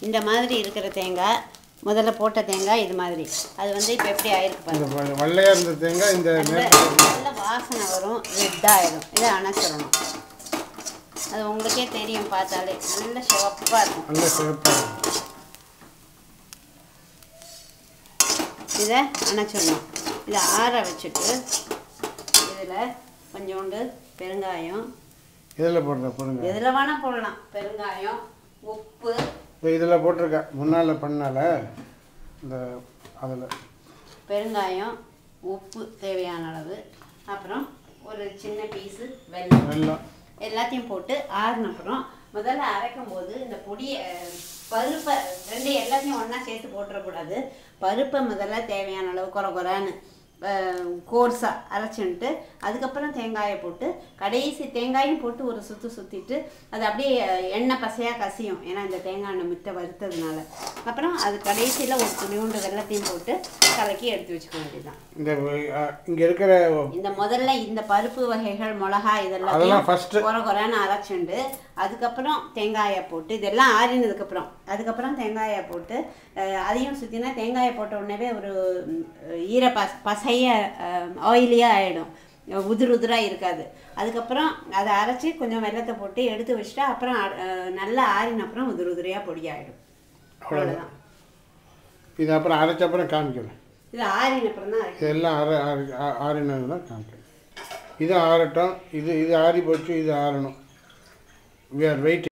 இந்த மாதிரி இருக்கிற தேங்காய் முதல்ல போட்ட தேங்காய் இது மாதிரி அது வந்து இப்போ எப்படி ஆயிருக்கு பாருங்க. வெள்ளையாக இருந்த தேங்காய் இந்த நல்ல வாசனை வரும், ரெட்டாகிடும். இதை அணைச்சிடணும். அது உங்களுக்கே தெரியும் பார்த்தாலே நல்ல சிவப்பாக இருக்கும். நல்ல சிவப்பாக இருக்கும். இதை அணைச்சிடணும். இதை ஆற வச்சுட்டு இதில் கொஞ்சோண்டு பெருங்காயம் இதில் போடுங்க. எதில் வேணால் போடலாம். பெருங்காயம், உப்பு இப்போ இதில் போட்டிருக்கேன் முன்னால் பண்ணால இந்த அதில் பெருங்காயம், உப்பு தேவையான அளவு, அப்புறம் ஒரு சின்ன பீஸு வெல்லம் எல்லாத்தையும் போட்டு ஆறின அப்புறம் முதல்ல அரைக்கும் போது இந்த பொடியை பருப்பை ரெண்டு எல்லாத்தையும் ஒன்றா சேர்த்து போட்டுறக்கூடாது. பருப்பை முதல்ல தேவையான அளவு குறைன்னு கோர்ஸாக அரைச்சின்ட்டு அதுக்கப்புறம் தேங்காயை போட்டு கடைசி தேங்காயும் போட்டு ஒரு சுற்றிட்டு அது அப்படியே எண்ணெய் பசையாக கசியும். ஏன்னா இந்த தேங்காய் எண்ணெய் மித்த வறுத்ததுனால. அப்புறம் அது கடைசியில் ஒரு துணிவுண்டு வெள்ளத்தையும் போட்டு கலக்கி எடுத்து வச்சுக்க வேண்டியதுதான். இந்த இங்கே இருக்கிற இந்த முதல்ல இந்த பருப்பு வகைகள், மிளகா இதெல்லாம் குறைன்னு அரைச்சிண்டு அதுக்கப்புறம் தேங்காயை போட்டு இதெல்லாம் ஆறினதுக்கப்புறம் அதுக்கப்புறம் தேங்காயை போட்டு அதையும் சுற்றினா தேங்காயை போட்ட உடனே ஒரு ஈர பசைய ஆயிலியாக ஆகிடும், உதிராக இருக்காது. அதுக்கப்புறம் அதை அரைச்சி கொஞ்சம் வெள்ளத்தை போட்டு எடுத்து வச்சுட்டா அப்புறம் நல்லா ஆறின அப்புறம் உதிரியாக பொடியாகிடும். அவ்வளோதான். இது அப்புறம் அரைச்ச அப்புறம் காமிக்கணும். இது ஆறின அப்புறம் தான் இதெல்லாம் ஆறினது தான் காமிக்கணும். இது ஆறட்டும். இது ஆறி போச்சு. இது ஆறணும். we are waiting.